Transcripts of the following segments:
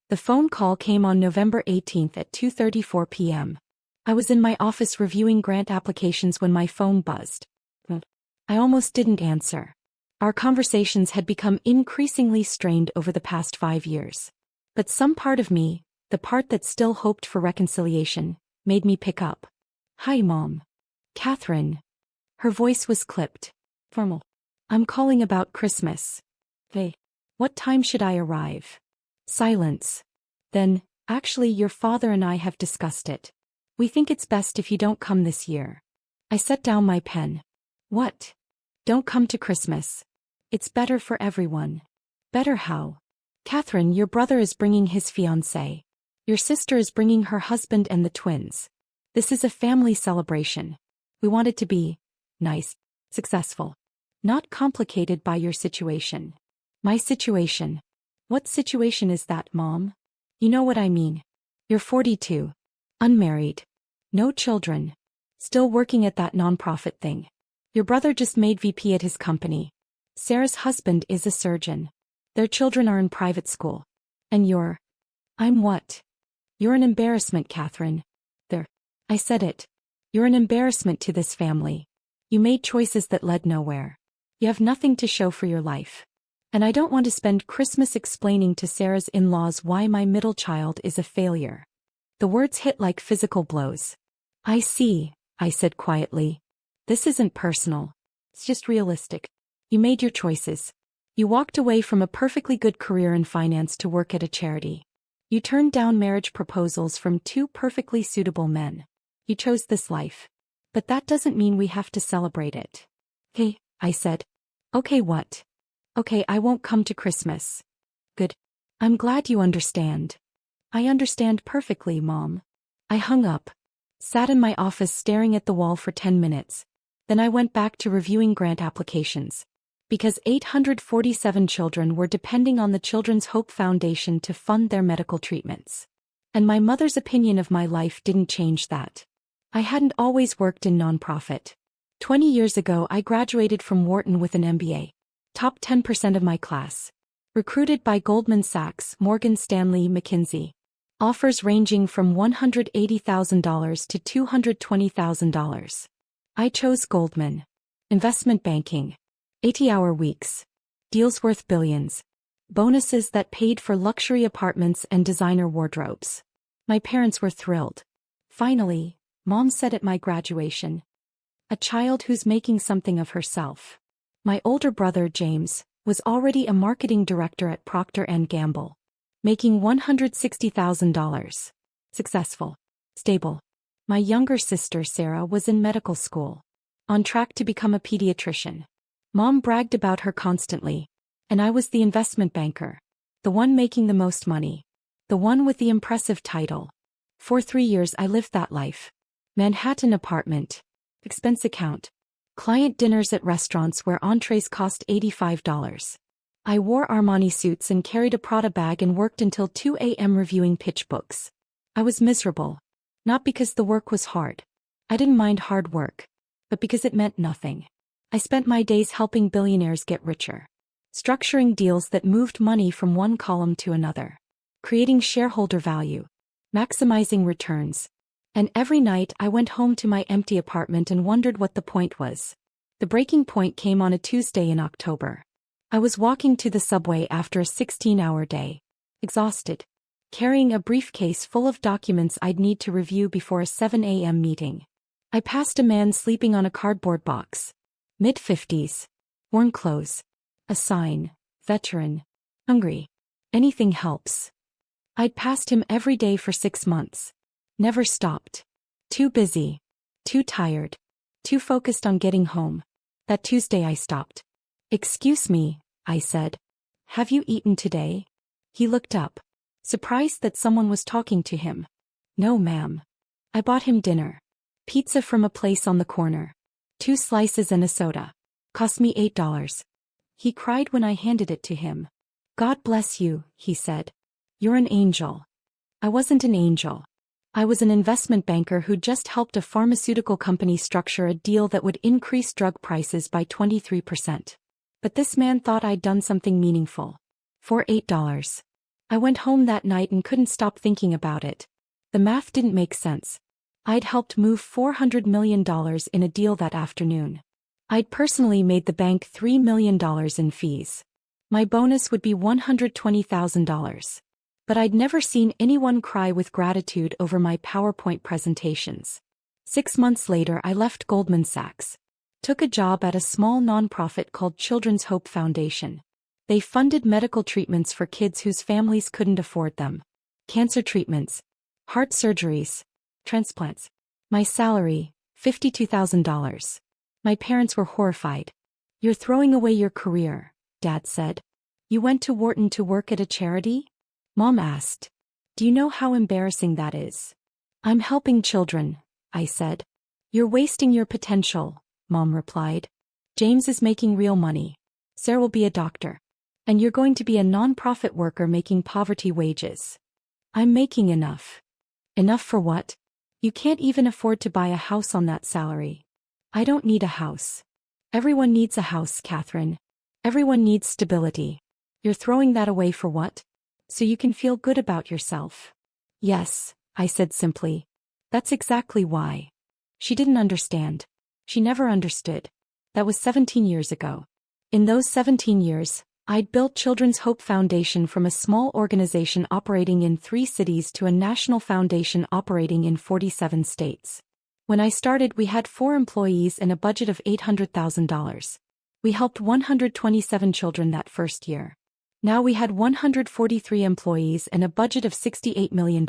The phone call came on November 18th at 2:34 p.m. I was in my office reviewing grant applications when my phone buzzed. I almost didn't answer. Our conversations had become increasingly strained over the past 5 years. But some part of me, the part that still hoped for reconciliation, made me pick up. "Hi, Mom. Catherine." Her voice was clipped. Formal. "I'm calling about Christmas." "Hey. What time should I arrive?" Silence. Then, "Actually, your father and I have discussed it. We think it's best if you don't come this year." I set down my pen. "What? Don't come to Christmas. It's better for everyone." "Better how?" "Catherine, your brother is bringing his fiancée. Your sister is bringing her husband and the twins. This is a family celebration. We want it to be nice, successful. Not complicated by your situation." "My situation? What situation is that, Mom?" "You know what I mean. You're 42. Unmarried. No children. Still working at that nonprofit thing. Your brother just made VP at his company. Sarah's husband is a surgeon. Their children are in private school. And you're..." "I'm what?" "You're an embarrassment, Catherine. There. I said it. You're an embarrassment to this family. You made choices that led nowhere. You have nothing to show for your life. And I don't want to spend Christmas explaining to Sarah's in-laws why my middle child is a failure." The words hit like physical blows. "I see," I said quietly. "This isn't personal. It's just realistic. You made your choices. You walked away from a perfectly good career in finance to work at a charity. You turned down marriage proposals from two perfectly suitable men. You chose this life. But that doesn't mean we have to celebrate it." "Hey," I said. "Okay, what?" "Okay, I won't come to Christmas." "Good. I'm glad you understand." "I understand perfectly, Mom." I hung up. Sat in my office staring at the wall for 10 minutes. Then I went back to reviewing grant applications. Because 847 children were depending on the Children's Hope Foundation to fund their medical treatments. And my mother's opinion of my life didn't change that. I hadn't always worked in nonprofit. 20 years ago I graduated from Wharton with an MBA. Top 10% of my class. Recruited by Goldman Sachs, Morgan Stanley, McKinsey. Offers ranging from $180,000 to $220,000. I chose Goldman. Investment banking. 80-hour weeks. Deals worth billions. Bonuses that paid for luxury apartments and designer wardrobes. My parents were thrilled. Finally, Mom said at my graduation. A child who's making something of herself. My older brother, James, was already a marketing director at Procter & Gamble. Making $160,000. Successful. Stable. My younger sister, Sarah, was in medical school. On track to become a pediatrician. Mom bragged about her constantly. And I was the investment banker. The one making the most money. The one with the impressive title. For 3 years I lived that life. Manhattan apartment. Expense account. Client dinners at restaurants where entrees cost $85. I wore Armani suits and carried a Prada bag and worked until 2 a.m. reviewing pitch books. I was miserable. Not because the work was hard. I didn't mind hard work. But because it meant nothing. I spent my days helping billionaires get richer. Structuring deals that moved money from one column to another. Creating shareholder value. Maximizing returns. And every night I went home to my empty apartment and wondered what the point was. The breaking point came on a Tuesday in October. I was walking to the subway after a 16-hour day. Exhausted. Carrying a briefcase full of documents I'd need to review before a 7 a.m. meeting. I passed a man sleeping on a cardboard box. Mid-50s. Worn clothes. A sign. Veteran. Hungry. Anything helps. I'd passed him every day for 6 months. Never stopped. Too busy. Too tired. Too focused on getting home. That Tuesday I stopped. "Excuse me," I said. "Have you eaten today?" He looked up. Surprised that someone was talking to him. "No, ma'am." I bought him dinner. Pizza from a place on the corner. 2 slices and a soda. Cost me $8. He cried when I handed it to him. "God bless you," he said. "You're an angel." I wasn't an angel. I was an investment banker who just helped a pharmaceutical company structure a deal that would increase drug prices by 23%. But this man thought I'd done something meaningful. For $8. I went home that night and couldn't stop thinking about it. The math didn't make sense. I'd helped move $400 million in a deal that afternoon. I'd personally made the bank $3 million in fees. My bonus would be $120,000. But I'd never seen anyone cry with gratitude over my PowerPoint presentations. 6 months later, I left Goldman Sachs. Took a job at a small nonprofit called Children's Hope Foundation. They funded medical treatments for kids whose families couldn't afford them. Cancer treatments, heart surgeries, transplants. My salary, $52,000. My parents were horrified. "You're throwing away your career," Dad said. "You went to Wharton to work at a charity?" Mom asked. "Do you know how embarrassing that is?" "I'm helping children," I said. "You're wasting your potential," Mom replied. "James is making real money. Sarah will be a doctor. And you're going to be a nonprofit worker making poverty wages." "I'm making enough." "Enough for what? You can't even afford to buy a house on that salary." "I don't need a house." "Everyone needs a house, Catherine. Everyone needs stability. You're throwing that away for what? So you can feel good about yourself." "Yes," I said simply. "That's exactly why." She didn't understand. She never understood. That was 17 years ago. In those 17 years, I'd built Children's Hope Foundation from a small organization operating in 3 cities to a national foundation operating in 47 states. When I started, we had 4 employees and a budget of $800,000. We helped 127 children that first year. Now we had 143 employees and a budget of $68 million.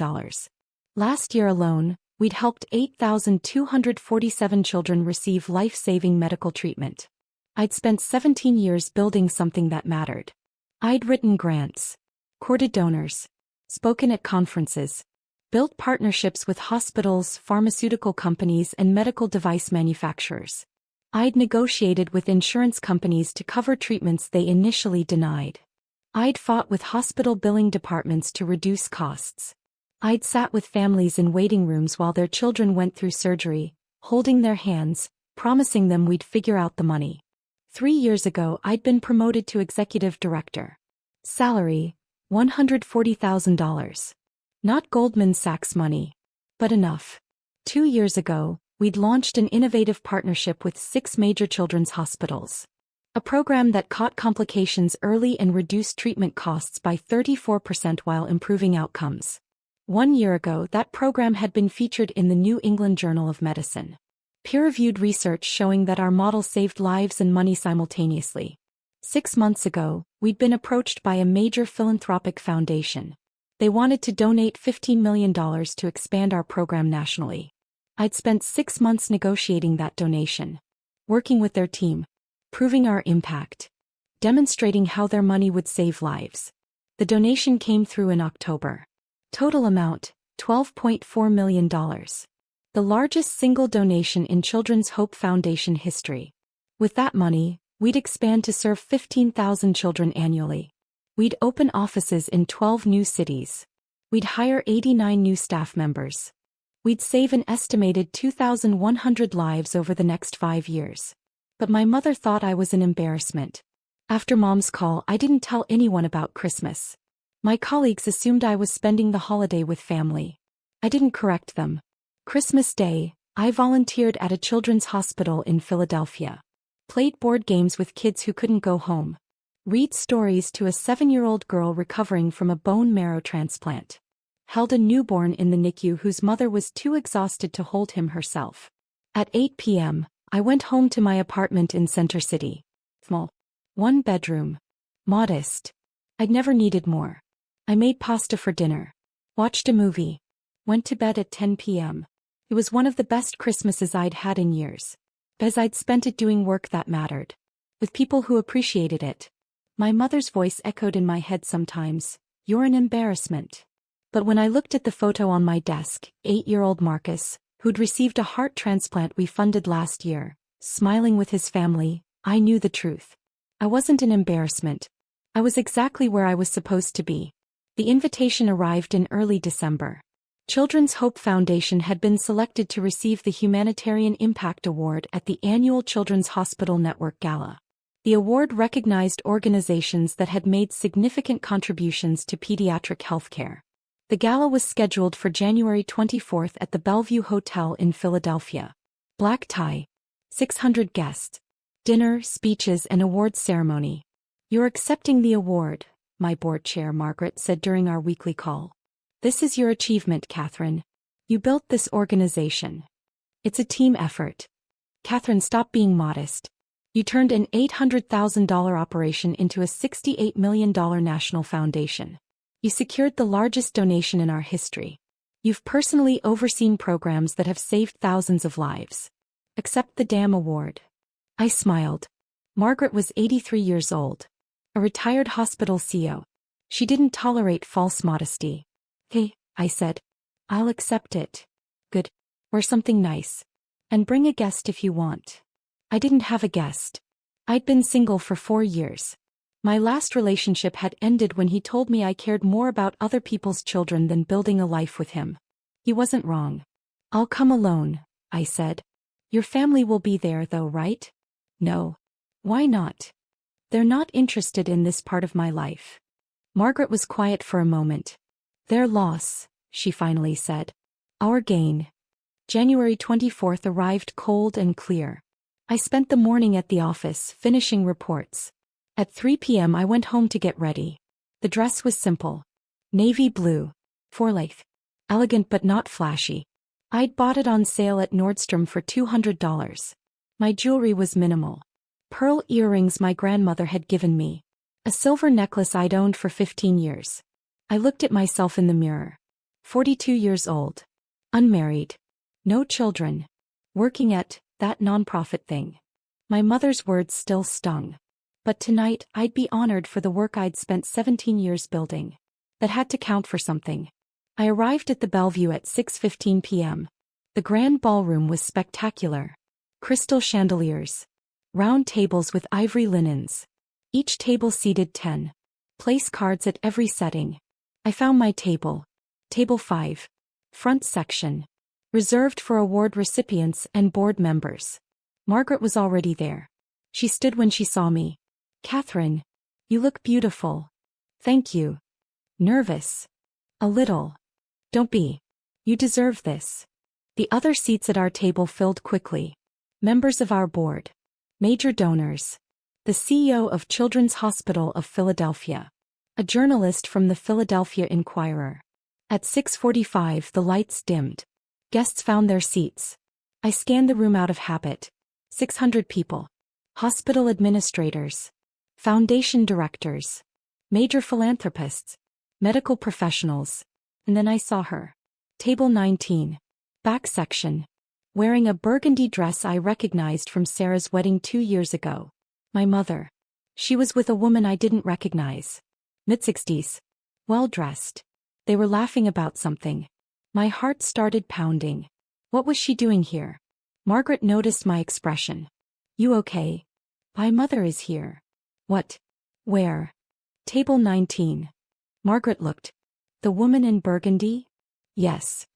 Last year alone, we'd helped 8,247 children receive life-saving medical treatment. I'd spent 17 years building something that mattered. I'd written grants, courted donors, spoken at conferences, built partnerships with hospitals, pharmaceutical companies, and medical device manufacturers. I'd negotiated with insurance companies to cover treatments they initially denied. I'd fought with hospital billing departments to reduce costs. I'd sat with families in waiting rooms while their children went through surgery, holding their hands, promising them we'd figure out the money. 3 years ago, I'd been promoted to executive director. Salary, $140,000. Not Goldman Sachs money, but enough. 2 years ago, we'd launched an innovative partnership with 6 major children's hospitals. A program that caught complications early and reduced treatment costs by 34% while improving outcomes. 1 year ago, that program had been featured in the New England Journal of Medicine. Peer-reviewed research showing that our model saved lives and money simultaneously. 6 months ago, we'd been approached by a major philanthropic foundation. They wanted to donate $15 million to expand our program nationally. I'd spent 6 months negotiating that donation, working with their team, proving our impact, demonstrating how their money would save lives. The donation came through in October. Total amount, $12.4 million. The largest single donation in Children's Hope Foundation history. With that money, we'd expand to serve 15,000 children annually. We'd open offices in 12 new cities. We'd hire 89 new staff members. We'd save an estimated 2,100 lives over the next 5 years. But my mother thought I was an embarrassment. After Mom's call, I didn't tell anyone about Christmas. My colleagues assumed I was spending the holiday with family. I didn't correct them. Christmas Day, I volunteered at a children's hospital in Philadelphia. Played board games with kids who couldn't go home. Read stories to a 7-year-old girl recovering from a bone marrow transplant. Held a newborn in the NICU whose mother was too exhausted to hold him herself. At 8 p.m., I went home to my apartment in Center City. Small. 1 bedroom. Modest. I'd never needed more. I made pasta for dinner. Watched a movie. Went to bed at 10 p.m. It was one of the best Christmases I'd had in years. Because I'd spent it doing work that mattered. With people who appreciated it. My mother's voice echoed in my head sometimes, "You're an embarrassment." But when I looked at the photo on my desk, 8-year-old Marcus, who'd received a heart transplant we funded last year, smiling with his family, I knew the truth. I wasn't an embarrassment. I was exactly where I was supposed to be. The invitation arrived in early December. Children's Hope Foundation had been selected to receive the Humanitarian Impact Award at the annual Children's Hospital Network Gala. The award recognized organizations that had made significant contributions to pediatric healthcare. The gala was scheduled for January 24 at the Bellevue Hotel in Philadelphia. Black tie. 600 guests. Dinner, speeches, and awards ceremony. "You're accepting the award," my board chair Margaret said during our weekly call. "This is your achievement, Catherine. You built this organization. It's a team effort." "Catherine, stop being modest. You turned an $800,000 operation into a $68 million national foundation. You secured the largest donation in our history. You've personally overseen programs that have saved thousands of lives. Accept the damn award." I smiled. Margaret was 83 years old. A retired hospital CO. She didn't tolerate false modesty. "Hey," I said. "I'll accept it." "Good. Wear something nice. And bring a guest if you want." I didn't have a guest. I'd been single for 4 years. My last relationship had ended when he told me I cared more about other people's children than building a life with him. He wasn't wrong. "I'll come alone," I said. "Your family will be there though, right?" "No." "Why not?" "They're not interested in this part of my life." Margaret was quiet for a moment. "Their loss," she finally said. "Our gain." January 24 arrived cold and clear. I spent the morning at the office, finishing reports. At 3 p.m. I went home to get ready. The dress was simple. Navy blue. 4-length. Elegant but not flashy. I'd bought it on sale at Nordstrom for $200. My jewelry was minimal. Pearl earrings my grandmother had given me. A silver necklace I'd owned for 15 years. I looked at myself in the mirror. 42 years old. Unmarried. No children. Working at that nonprofit thing. My mother's words still stung. But tonight, I'd be honored for the work I'd spent 17 years building. That had to count for something. I arrived at the Bellevue at 6:15 p.m. The grand ballroom was spectacular. Crystal chandeliers. Round tables with ivory linens. Each table seated 10. Place cards at every setting. I found my table. Table 5. Front section. Reserved for award recipients and board members. Margaret was already there. She stood when she saw me. "Catherine, you look beautiful." "Thank you." "Nervous?" "A little." "Don't be. You deserve this." The other seats at our table filled quickly. Members of our board. Major donors. The CEO of Children's Hospital of Philadelphia. A journalist from the Philadelphia Inquirer. At 6:45 the lights dimmed. Guests found their seats. I scanned the room out of habit. 600 people. Hospital administrators. Foundation directors. Major philanthropists. Medical professionals. And then I saw her. Table 19. Back section. Wearing a burgundy dress I recognized from Sarah's wedding 2 years ago. My mother. She was with a woman I didn't recognize. Mid-60s. Well-dressed. They were laughing about something. My heart started pounding. What was she doing here? Margaret noticed my expression. "You okay?" "My mother is here." "What? Where?" "Table 19. Margaret looked. "The woman in burgundy?" "Yes."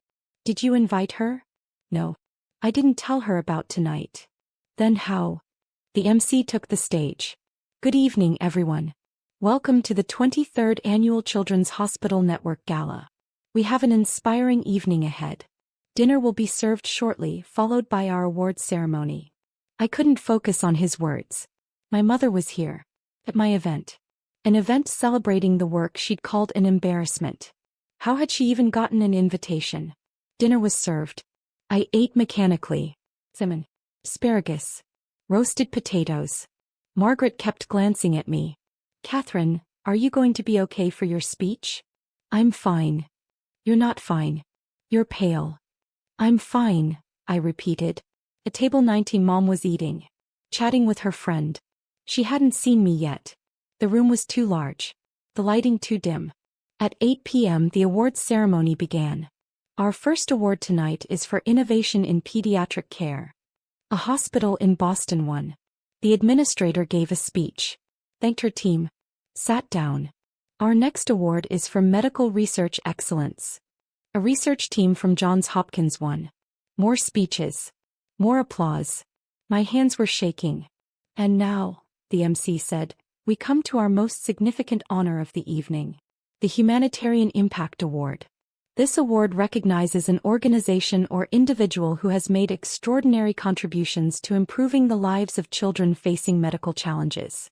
"Did you invite her?" "No. I didn't tell her about tonight." "Then how?" The MC took the stage. "Good evening, everyone. Welcome to the 23rd Annual Children's Hospital Network Gala. We have an inspiring evening ahead. Dinner will be served shortly, followed by our awards ceremony." I couldn't focus on his words. My mother was here. At my event. An event celebrating the work she'd called an embarrassment. How had she even gotten an invitation? Dinner was served. I ate mechanically. Salmon. Asparagus. Roasted potatoes. Margaret kept glancing at me. "Catherine, are you going to be okay for your speech?" "I'm fine." "You're not fine. You're pale." "I'm fine," I repeated. At table 19 Mom was eating. Chatting with her friend. She hadn't seen me yet. The room was too large. The lighting too dim. At 8 p.m. the awards ceremony began. Our first award tonight is for innovation in pediatric care. A hospital in Boston won. The administrator gave a speech. Thanked her team. Sat down. Our next award is for medical research excellence. A research team from Johns Hopkins won. More speeches. More applause. My hands were shaking. And now, the MC said, "We come to our most significant honor of the evening. The Humanitarian Impact Award. This award recognizes an organization or individual who has made extraordinary contributions to improving the lives of children facing medical challenges."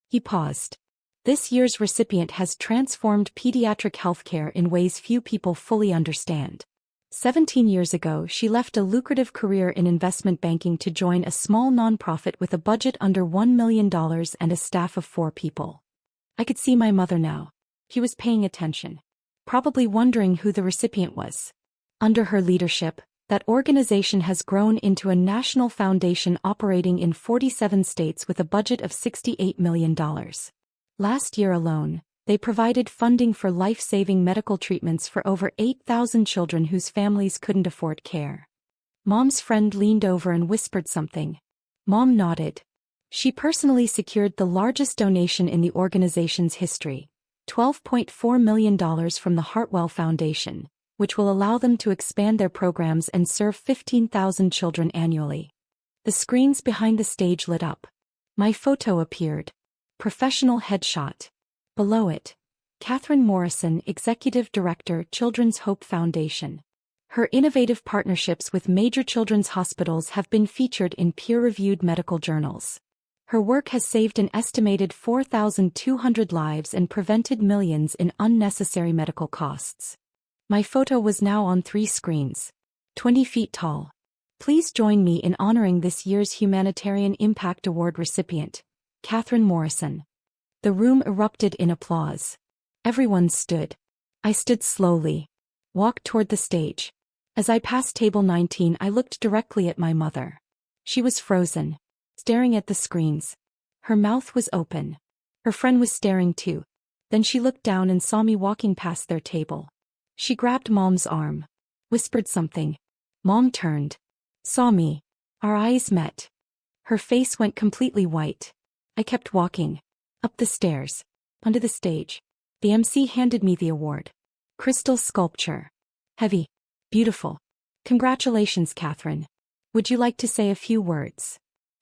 He paused. This year's recipient has transformed pediatric healthcare in ways few people fully understand. 17 years ago, she left a lucrative career in investment banking to join a small nonprofit with a budget under $1 million and a staff of 4 people. I could see my mother now. She was paying attention, probably wondering who the recipient was. Under her leadership, that organization has grown into a national foundation operating in 47 states with a budget of $68 million. Last year alone, they provided funding for life-saving medical treatments for over 8,000 children whose families couldn't afford care. Mom's friend leaned over and whispered something. Mom nodded. She personally secured the largest donation in the organization's history, $12.4 million from the Hartwell Foundation, which will allow them to expand their programs and serve 15,000 children annually. The screens behind the stage lit up. My photo appeared. Professional headshot. Below it, Catherine Morrison, Executive Director, Children's Hope Foundation. Her innovative partnerships with major children's hospitals have been featured in peer-reviewed medical journals. Her work has saved an estimated 4,200 lives and prevented millions in unnecessary medical costs. My photo was now on 3 screens. 20 feet tall. Please join me in honoring this year's Humanitarian Impact Award recipient, Catherine Morrison. The room erupted in applause. Everyone stood. I stood slowly. Walked toward the stage. As I passed table 19, I looked directly at my mother. She was frozen, staring at the screens. Her mouth was open. Her friend was staring too. Then she looked down and saw me walking past their table. She grabbed Mom's arm. Whispered something. Mom turned. Saw me. Our eyes met. Her face went completely white. I kept walking. Up the stairs. Onto the stage. The MC handed me the award. Crystal sculpture. Heavy. Beautiful. Congratulations, Catherine. Would you like to say a few words?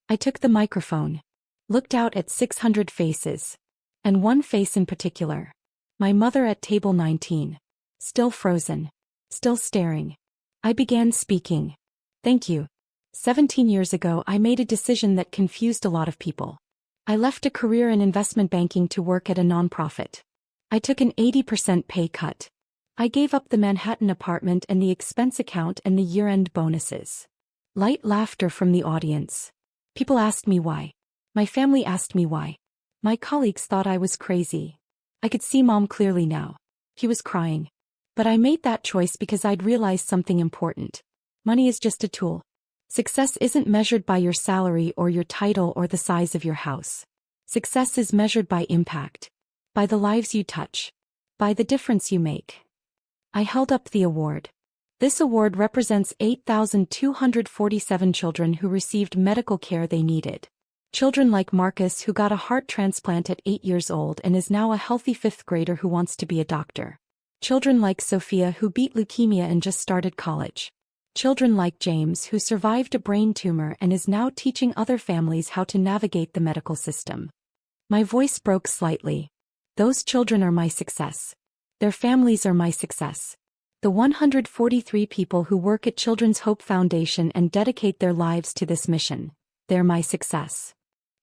I took the microphone. Looked out at 600 faces. And one face in particular. My mother at table 19. Still frozen. Still staring. I began speaking. Thank you. 17 years ago, I made a decision that confused a lot of people. I left a career in investment banking to work at a nonprofit. I took an 80% pay cut. I gave up the Manhattan apartment and the expense account and the year-end bonuses. Light laughter from the audience. People asked me why. My family asked me why. My colleagues thought I was crazy. I could see Mom clearly now. She was crying. But I made that choice because I'd realized something important. Money is just a tool. Success isn't measured by your salary or your title or the size of your house. Success is measured by impact. By the lives you touch. By the difference you make. I held up the award. This award represents 8,247 children who received medical care they needed. Children like Marcus, who got a heart transplant at 8 years old and is now a healthy 5th grader who wants to be a doctor. Children like Sophia, who beat leukemia and just started college. Children like James, who survived a brain tumor and is now teaching other families how to navigate the medical system. My voice broke slightly. Those children are my success. Their families are my success. The 143 people who work at Children's Hope Foundation and dedicate their lives to this mission, they're my success.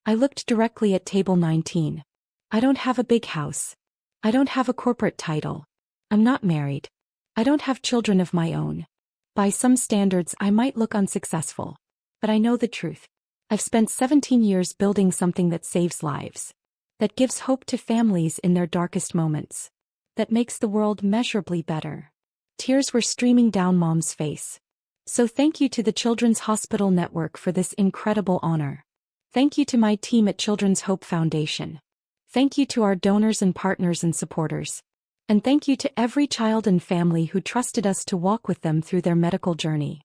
I looked directly at table 19. I don't have a big house. I don't have a corporate title. I'm not married. I don't have children of my own. By some standards, I might look unsuccessful. But I know the truth. I've spent 17 years building something that saves lives. That gives hope to families in their darkest moments. That makes the world measurably better. Tears were streaming down Mom's face. So thank you to the Children's Hospital Network for this incredible honor. Thank you to my team at Children's Hope Foundation. Thank you to our donors and partners and supporters. And thank you to every child and family who trusted us to walk with them through their medical journey.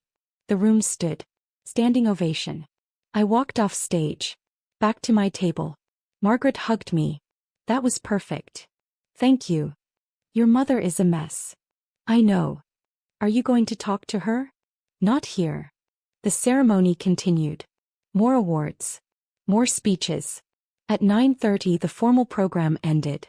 The room stood. Standing ovation. I walked off stage. Back to my table. Margaret hugged me. That was perfect. Thank you. Your mother is a mess. I know. Are you going to talk to her? Not here. The ceremony continued. More awards. More speeches. At 9:30 the formal program ended.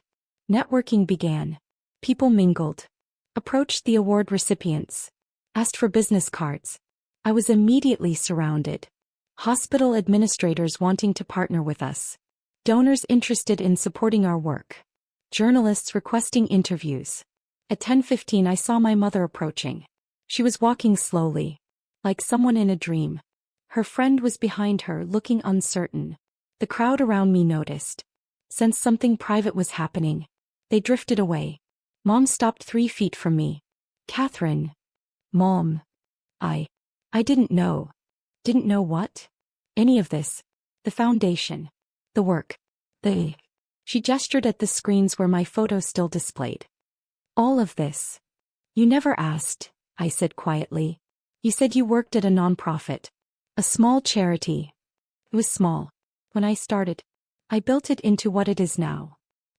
Networking began. People mingled. Approached the award recipients. Asked for business cards. I was immediately surrounded. Hospital administrators wanting to partner with us. Donors interested in supporting our work. Journalists requesting interviews. At 10:15 I saw my mother approaching. She was walking slowly. Like someone in a dream. Her friend was behind her looking uncertain. The crowd around me noticed. Sensed something private was happening. They drifted away. Mom stopped 3 feet from me. Catherine. Mom. I didn't know. Didn't know what? Any of this. The foundation. The work. She gestured at the screens where my photo still displayed. All of this. You never asked, I said quietly. You said you worked at a nonprofit. A small charity. It was small. When I started, I built it into what it is now.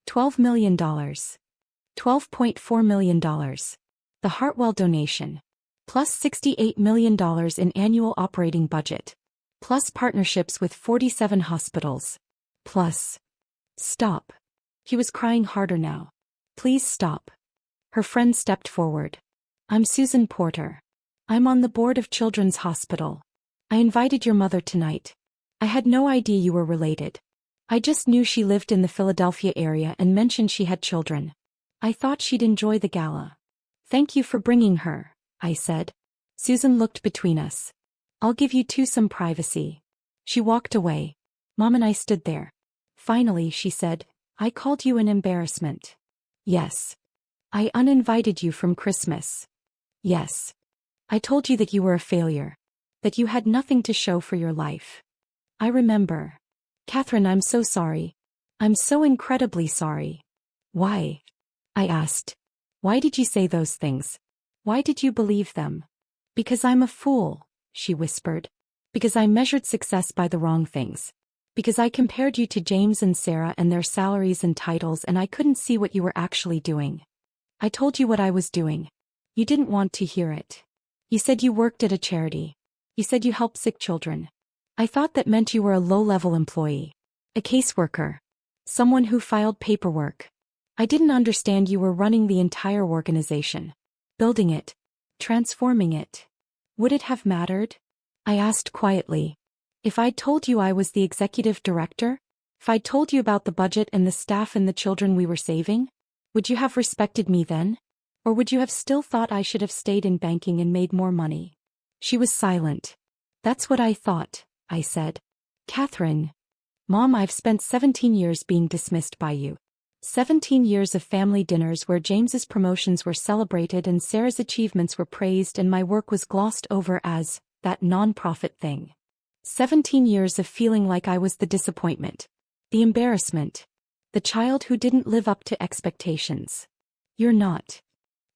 $12 million. $12.4 million. The Hartwell donation. Plus $68 million in annual operating budget. Plus partnerships with 47 hospitals. Plus. Stop. He was crying harder now. Please stop. Her friend stepped forward. I'm Susan Porter. I'm on the board of Children's Hospital. I invited your mother tonight. I had no idea you were related. I just knew she lived in the Philadelphia area and mentioned she had children. I thought she'd enjoy the gala. Thank you for bringing her, I said. Susan looked between us. I'll give you two some privacy. She walked away. Mom and I stood there. Finally, she said, I called you an embarrassment. Yes. I uninvited you from Christmas. Yes. I told you that you were a failure. That you had nothing to show for your life. I remember. Catherine, I'm so sorry. I'm so incredibly sorry. Why? I asked. Why did you say those things? Why did you believe them? Because I'm a fool, she whispered. Because I measured success by the wrong things. Because I compared you to James and Sarah and their salaries and titles and I couldn't see what you were actually doing. I told you what I was doing. You didn't want to hear it. You said you worked at a charity. You said you helped sick children. I thought that meant you were a low-level employee. A caseworker. Someone who filed paperwork. I didn't understand you were running the entire organization. Building it. Transforming it. Would it have mattered? I asked quietly. If I'd told you I was the executive director? If I'd told you about the budget and the staff and the children we were saving? Would you have respected me then? Or would you have still thought I should have stayed in banking and made more money? She was silent. That's what I thought, I said. Catherine. Mom, I've spent 17 years being dismissed by you. 17 years of family dinners where James's promotions were celebrated and Sarah's achievements were praised and my work was glossed over as that non-profit thing. 17 years of feeling like I was the disappointment. The embarrassment. The child who didn't live up to expectations. You're not.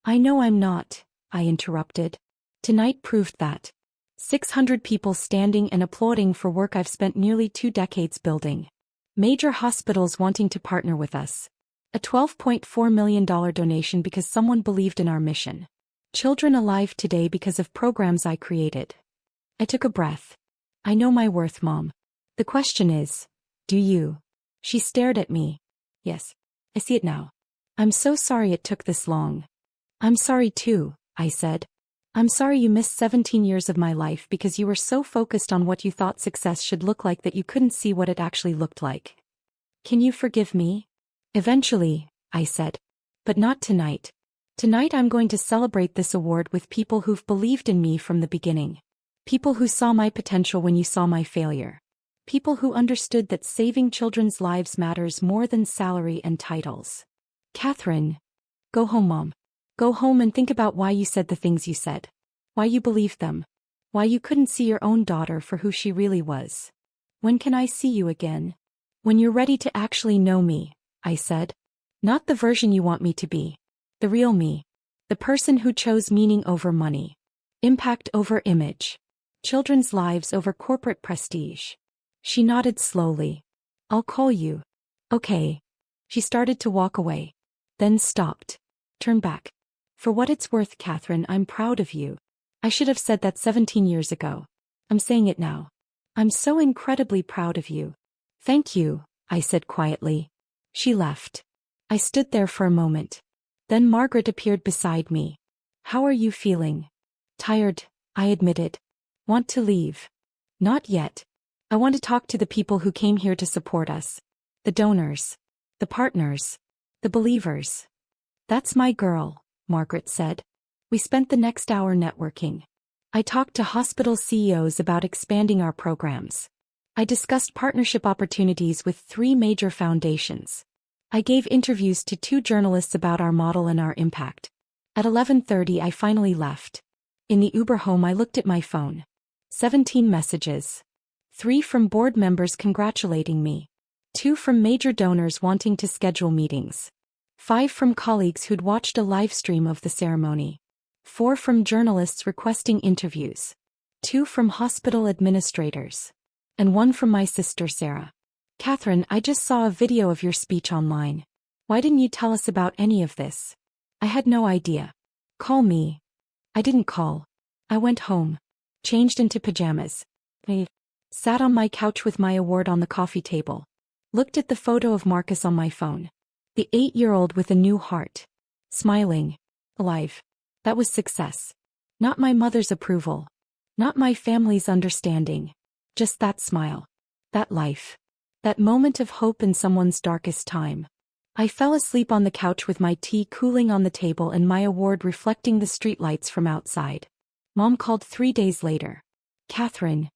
I know I'm not, I interrupted. Tonight proved that. 600 people standing and applauding for work I've spent nearly 2 decades building. Major hospitals wanting to partner with us. A $12.4 million donation because someone believed in our mission. Children alive today because of programs I created. I took a breath. I know my worth, Mom. The question is, do you? She stared at me. Yes, I see it now. I'm so sorry it took this long. I'm sorry too, I said. I'm sorry you missed 17 years of my life because you were so focused on what you thought success should look like that you couldn't see what it actually looked like. Can you forgive me? Eventually, I said. But not tonight. Tonight I'm going to celebrate this award with people who've believed in me from the beginning. People who saw my potential when you saw my failure. People who understood that saving children's lives matters more than salary and titles. Catherine. Go home, Mom. Go home and think about why you said the things you said. Why you believed them. Why you couldn't see your own daughter for who she really was. When can I see you again? When you're ready to actually know me, I said. Not the version you want me to be. The real me. The person who chose meaning over money. Impact over image. Children's lives over corporate prestige. She nodded slowly. I'll call you. Okay. She started to walk away. Then stopped. Turn back. For what it's worth, Catherine, I'm proud of you. I should have said that 17 years ago. I'm saying it now. I'm so incredibly proud of you. Thank you, I said quietly. She left. I stood there for a moment. Then Margaret appeared beside me. How are you feeling? Tired, I admitted. Want to leave? Not yet. I want to talk to the people who came here to support us. The donors. The partners. The believers. That's my girl, Margaret said. We spent the next hour networking. I talked to hospital CEOs about expanding our programs. I discussed partnership opportunities with 3 major foundations. I gave interviews to 2 journalists about our model and our impact. At 11:30 I finally left. In the Uber home I looked at my phone. 17 messages. 3 from board members congratulating me. 2 from major donors wanting to schedule meetings. 5 from colleagues who'd watched a live stream of the ceremony. 4 from journalists requesting interviews. 2 from hospital administrators. And 1 from my sister Sarah. Catherine, I just saw a video of your speech online. Why didn't you tell us about any of this? I had no idea. Call me. I didn't call. I went home. Changed into pajamas. I sat on my couch with my award on the coffee table. Looked at the photo of Marcus on my phone. The 8-year-old with a new heart. Smiling. Alive. That was success. Not my mother's approval. Not my family's understanding. Just that smile. That life. That moment of hope in someone's darkest time. I fell asleep on the couch with my tea cooling on the table and my award reflecting the streetlights from outside. Mom called 3 days later. Catherine.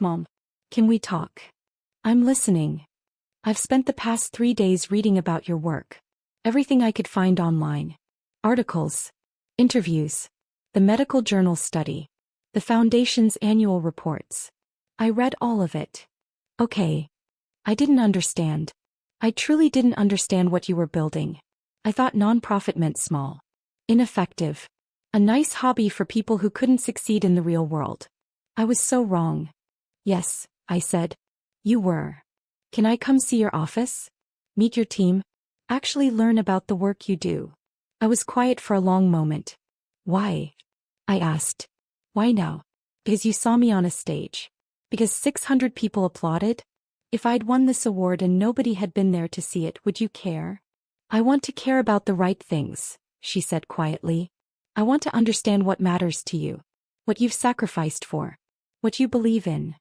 Mom. Can we talk? I'm listening. I've spent the past 3 days reading about your work. Everything I could find online. Articles. Interviews. The medical journal study. The foundation's annual reports. I read all of it. Okay. I didn't understand. I truly didn't understand what you were building. I thought nonprofit meant small. Ineffective. A nice hobby for people who couldn't succeed in the real world. I was so wrong. Yes, I said. You were. Can I come see your office? Meet your team? Actually learn about the work you do. I was quiet for a long moment. Why? I asked. Why now? Because you saw me on a stage. Because 600 people applauded? If I'd won this award and nobody had been there to see it, would you care? I want to care about the right things, she said quietly. I want to understand what matters to you. What you've sacrificed for. What you believe in.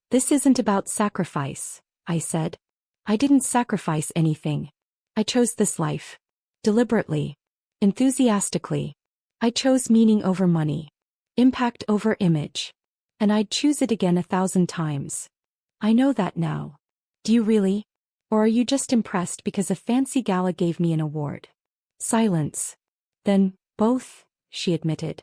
This isn't about sacrifice, I said. I didn't sacrifice anything. I chose this life. Deliberately. Enthusiastically. I chose meaning over money. Impact over image. And I'd choose it again 1,000 times. I know that now. Do you really? Or are you just impressed because a fancy gala gave me an award? Silence. Then, both, she admitted.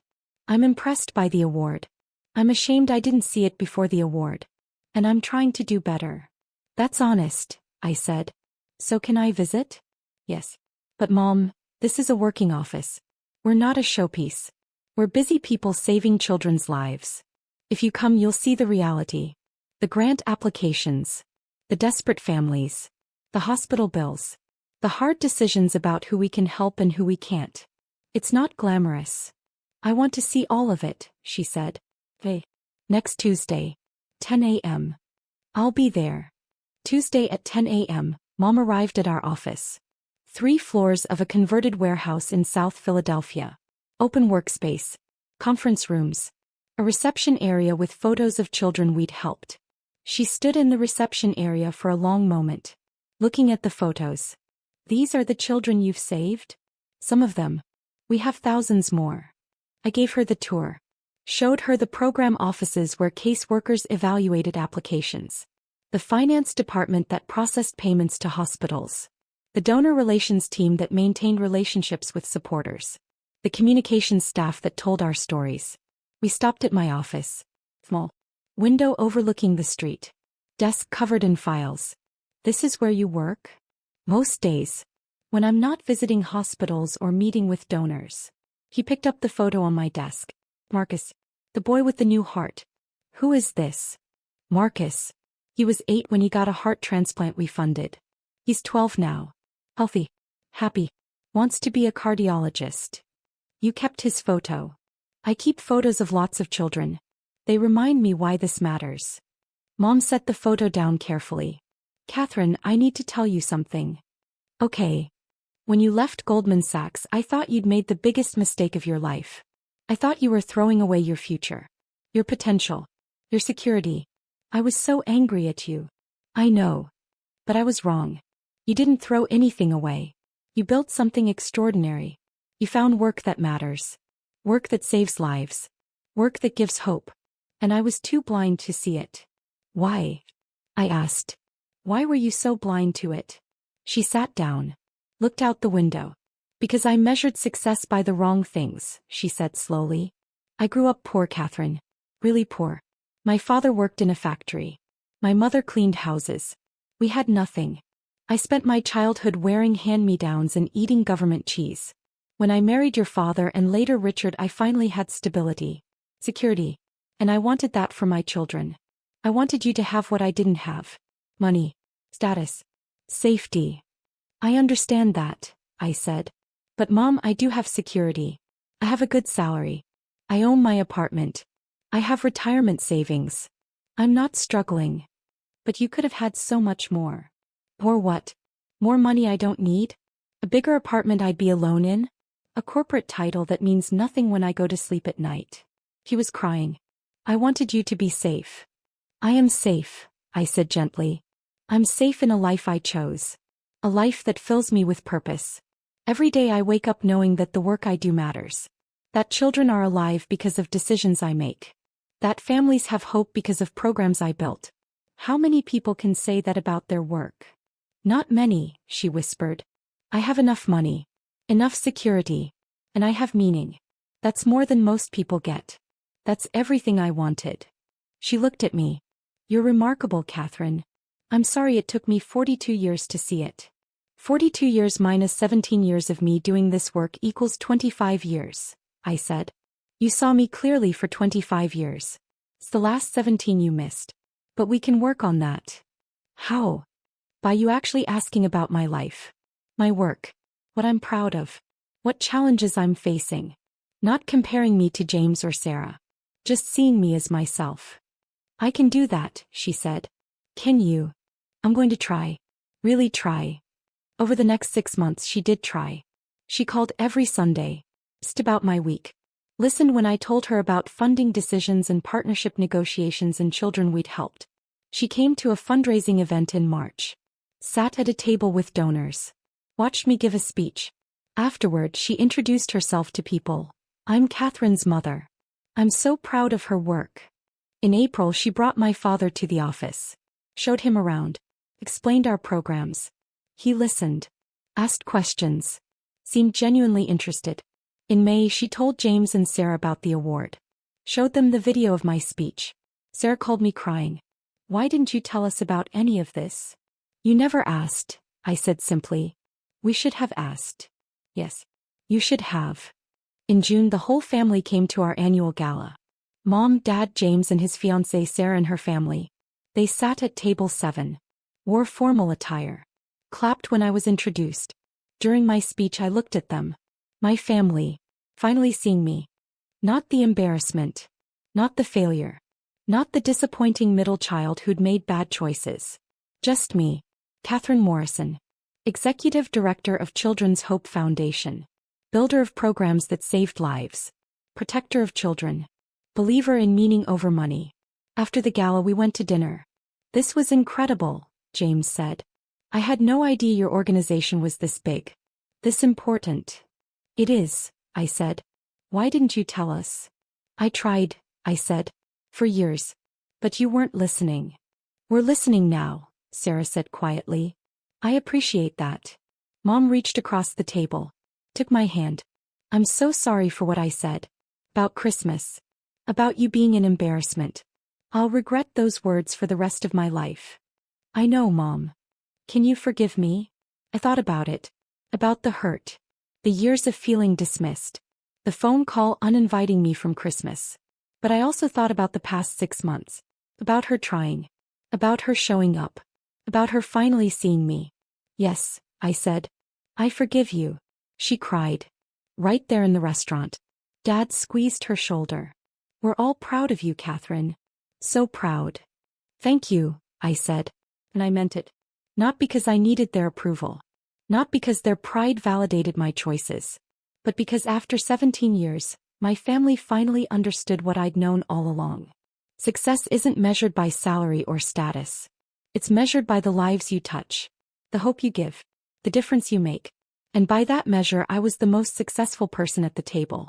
I'm impressed by the award. I'm ashamed I didn't see it before the award. And I'm trying to do better. That's honest, I said. So can I visit? Yes. But Mom, this is a working office. We're not a showpiece. We're busy people saving children's lives. If you come, you'll see the reality. The grant applications. The desperate families. The hospital bills. The hard decisions about who we can help and who we can't. It's not glamorous. I want to see all of it, she said. Hey. Next Tuesday. 10 a.m. I'll be there. Tuesday at 10 a.m., Mom arrived at our office. 3 floors of a converted warehouse in South Philadelphia. Open workspace. Conference rooms. A reception area with photos of children we'd helped. She stood in the reception area for a long moment, looking at the photos. These are the children you've saved? Some of them. We have thousands more. I gave her the tour. Showed her the program offices where caseworkers evaluated applications. The finance department that processed payments to hospitals. The donor relations team that maintained relationships with supporters. The communications staff that told our stories. We stopped at my office. Small. Window overlooking the street. Desk covered in files. This is where you work? Most days. When I'm not visiting hospitals or meeting with donors. He picked up the photo on my desk. Marcus. The boy with the new heart. Who is this? Marcus. He was 8 when he got a heart transplant we funded. He's 12 now. Healthy. Happy. Wants to be a cardiologist. You kept his photo. I keep photos of lots of children. They remind me why this matters. Mom set the photo down carefully. Catherine, I need to tell you something. Okay. When you left Goldman Sachs, I thought you'd made the biggest mistake of your life. I thought you were throwing away your future. Your potential. Your security. I was so angry at you. I know. But I was wrong. You didn't throw anything away. You built something extraordinary. You found work that matters. Work that saves lives. Work that gives hope. And I was too blind to see it. Why? I asked. Why were you so blind to it? She sat down. Looked out the window. Because I measured success by the wrong things, she said slowly. I grew up poor, Catherine. Really poor. My father worked in a factory. My mother cleaned houses. We had nothing. I spent my childhood wearing hand-me-downs and eating government cheese. When I married your father and later Richard, I finally had stability. Security. And I wanted that for my children. I wanted you to have what I didn't have. Money. Status. Safety. I understand that, I said. But Mom, I do have security. I have a good salary. I own my apartment. I have retirement savings. I'm not struggling. But you could have had so much more. Or what? More money I don't need? A bigger apartment I'd be alone in? A corporate title that means nothing when I go to sleep at night. He was crying. I wanted you to be safe. I am safe, I said gently. I'm safe in a life I chose. A life that fills me with purpose. Every day I wake up knowing that the work I do matters. That children are alive because of decisions I make. That families have hope because of programs I built. How many people can say that about their work? Not many, she whispered. I have enough money. Enough security. And I have meaning. That's more than most people get. That's everything I wanted. She looked at me. You're remarkable, Catherine. I'm sorry it took me 42 years to see it. 42 years minus 17 years of me doing this work equals 25 years, I said. You saw me clearly for 25 years. It's the last 17 you missed. But we can work on that. How? By you actually asking about my life. My work. What I'm proud of. What challenges I'm facing. Not comparing me to James or Sarah. Just seeing me as myself. I can do that, she said. Can you? I'm going to try. Really try. Over the next 6 months she did try. She called every Sunday. Asked about my week. Listened when I told her about funding decisions and partnership negotiations and children we'd helped. She came to a fundraising event in March. Sat at a table with donors. Watched me give a speech. Afterward she introduced herself to people. I'm Catherine's mother. I'm so proud of her work. In April she brought my father to the office. Showed him around. Explained our programs. He listened. Asked questions. Seemed genuinely interested. In May she told James and Sarah about the award. Showed them the video of my speech. Sarah called me crying. Why didn't you tell us about any of this? You never asked, I said simply. We should have asked. Yes. You should have. In June the whole family came to our annual gala. Mom, Dad, James and his fiancée Sarah and her family. They sat at table 7. Wore formal attire. Clapped when I was introduced. During my speech I looked at them. My family. Finally seeing me. Not the embarrassment. Not the failure. Not the disappointing middle child who'd made bad choices. Just me. Catherine Morrison. Executive Director of Children's Hope Foundation. Builder of programs that saved lives. Protector of children. Believer in meaning over money. After the gala we went to dinner. This was incredible, James said. I had no idea your organization was this big. This important. It is, I said. Why didn't you tell us? I tried, I said. For years. But you weren't listening. We're listening now, Sarah said quietly. I appreciate that. Mom reached across the table. Took my hand. I'm so sorry for what I said. About Christmas. About you being an embarrassment. I'll regret those words for the rest of my life. I know, Mom. Can you forgive me? I thought about it. About the hurt. The years of feeling dismissed. The phone call uninviting me from Christmas. But I also thought about the past 6 months. About her trying. About her showing up. About her finally seeing me. Yes, I said. I forgive you. She cried. Right there in the restaurant. Dad squeezed her shoulder. We're all proud of you, Catherine. So proud. Thank you, I said. And I meant it. Not because I needed their approval. Not because their pride validated my choices. But because after 17 years, my family finally understood what I'd known all along. Success isn't measured by salary or status. It's measured by the lives you touch, the hope you give, the difference you make. And by that measure, I was the most successful person at the table.